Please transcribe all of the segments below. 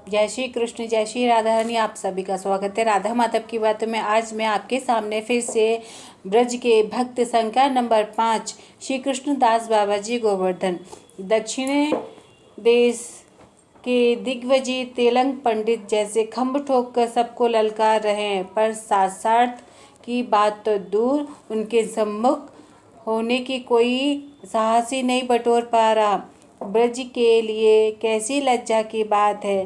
जय श्री कृष्ण, जय श्री राधा रानी। आप सभी का स्वागत है राधा माधव की बातों में। आज मैं आपके सामने फिर से ब्रज के भक्त संख्या नंबर 5 श्री कृष्ण दास बाबा जी गोवर्धन दक्षिण देश के दिग्विजयी तेलंग पंडित जैसे खम्भ ठोक कर सबको ललकार रहे हैं, पर शास्त्रार्थ की बात तो दूर, उनके सम्मुख होने की कोई साहस ही नहीं बटोर पा रहा। ब्रज के लिए कैसी लज्जा की बात है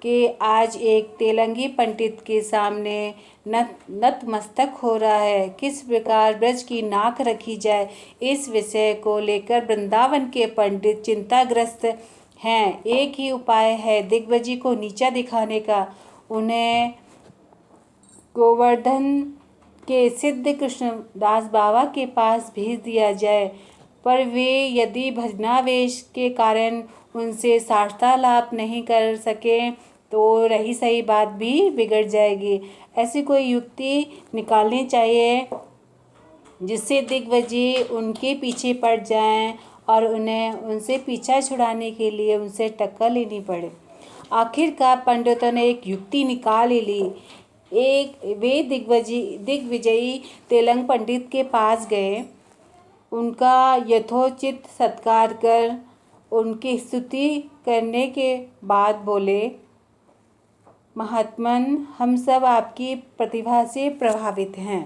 कि आज एक तेलंगी पंडित के सामने नतमस्तक हो रहा है। किस प्रकार ब्रज की नाक रखी जाए, इस विषय को लेकर वृंदावन के पंडित चिंताग्रस्त हैं। एक ही उपाय है दिग्विजय को नीचा दिखाने का। उन्हें गोवर्धन के सिद्ध कृष्णदास बाबा के पास भेज दिया जाए, पर वे यदि भजनावेश के कारण उनसे वार्तालाप नहीं कर सके तो रही सही बात भी बिगड़ जाएगी। ऐसी कोई युक्ति निकालनी चाहिए जिससे दिग्विजय उनके पीछे पड़ जाएं और उन्हें उनसे पीछा छुड़ाने के लिए उनसे टक्कर लेनी पड़े। आखिरकार पंडितों ने एक युक्ति निकाल ही ली। वे दिग्विजयी तेलंग पंडित के पास गए, उनका यथोचित सत्कार कर उनकी स्तुति करने के बाद बोले, महात्मन, हम सब आपकी प्रतिभा से प्रभावित हैं।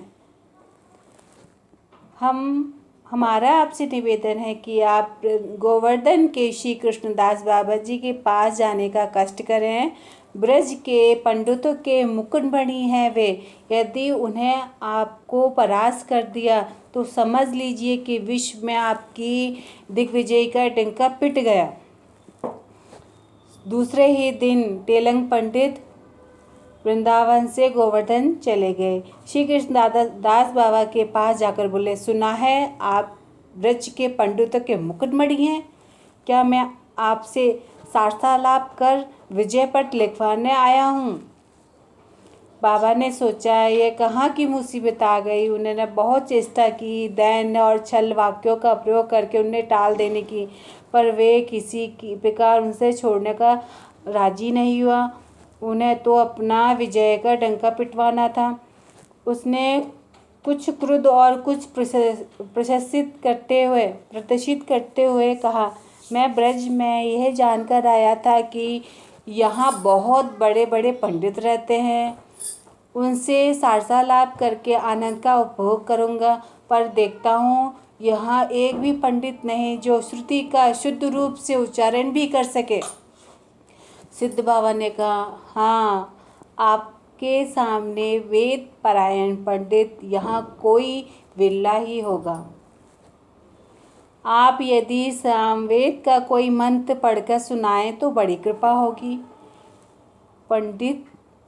हमारा आपसे निवेदन है कि आप गोवर्धन के श्री कृष्णदास बाबा जी के पास जाने का कष्ट करें। ब्रज के पंडितों के मुकुटमणि हैं वे। यदि उन्हें आपको परास्त कर दिया तो समझ लीजिए कि विश्व में आपकी दिग्विजय का डंका पिट गया। दूसरे ही दिन तेलंग पंडित वृंदावन से गोवर्धन चले गए। श्री कृष्ण दास बाबा के पास जाकर बोले, सुना है आप ब्रज के पंडितों के मुकुटमणि हैं। क्या मैं आपसे वार्तालाप कर विजय पट लिखवाने आया हूँ। बाबा ने सोचा ये कहाँ की मुसीबत आ गई। उन्होंने बहुत चेष्टा की, दैन्य और छल वाक्यों का प्रयोग करके उन्हें टाल देने की, पर वे किसी की प्रकार उनसे छोड़ने का राजी नहीं हुआ। उन्हें तो अपना विजय का डंका पिटवाना था। उसने कुछ क्रुद्ध और कुछ प्रदर्शित करते हुए कहा, मैं ब्रज में यह जानकर आया था कि यहाँ बहुत बड़े बड़े पंडित रहते हैं। उनसे वार्तालाप करके आनंद का उपभोग करूँगा, पर देखता हूँ यहाँ एक भी पंडित नहीं जो श्रुति का शुद्ध रूप से उच्चारण भी कर सके। सिद्ध बाबा ने कहा, हाँ, आपके सामने वेद परायण पंडित यहाँ कोई विरला ही होगा। आप यदि सामवेद का कोई मंत्र पढ़कर सुनाएं तो बड़ी कृपा होगी। पंडित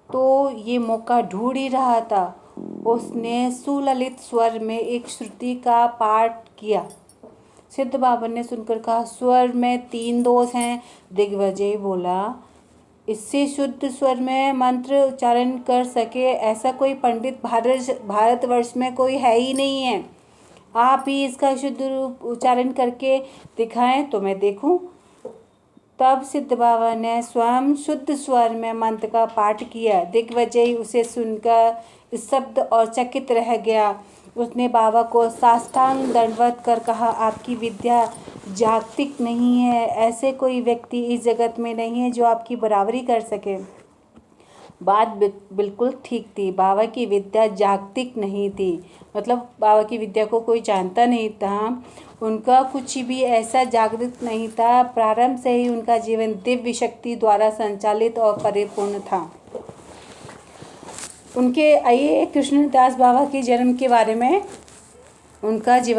तो ये मौका ढूंढ ही रहा था। उसने सुललित स्वर में एक श्रुति का पाठ किया। सिद्ध बाबा ने सुनकर कहा, स्वर में 3 दोष हैं। दिग्विजय बोला, इससे शुद्ध स्वर में मंत्र उच्चारण कर सके ऐसा कोई पंडित भारतवर्ष में कोई है ही नहीं है। आप ही इसका शुद्ध रूप उच्चारण करके दिखाएं तो मैं देखूं। तब सिद्ध बाबा ने स्वयं शुद्ध स्वर में मंत्र का पाठ किया। दिग्विजय उसे सुनकर स्तब्ध और चकित रह गया। उसने बाबा को साष्टांग दंडवत कर कहा, आपकी विद्या जागतिक नहीं है। ऐसे कोई व्यक्ति इस जगत में नहीं है जो आपकी बराबरी कर सके। बात बिल्कुल ठीक थी। बाबा की विद्या जागतिक नहीं थी, मतलब बाबा की विद्या को कोई जानता नहीं था। उनका कुछ भी ऐसा जागृत नहीं था। प्रारंभ से ही उनका जीवन दिव्य शक्ति द्वारा संचालित और परिपूर्ण था। उनके आइए कृष्णदास बाबा के जन्म के बारे में, उनका जीवन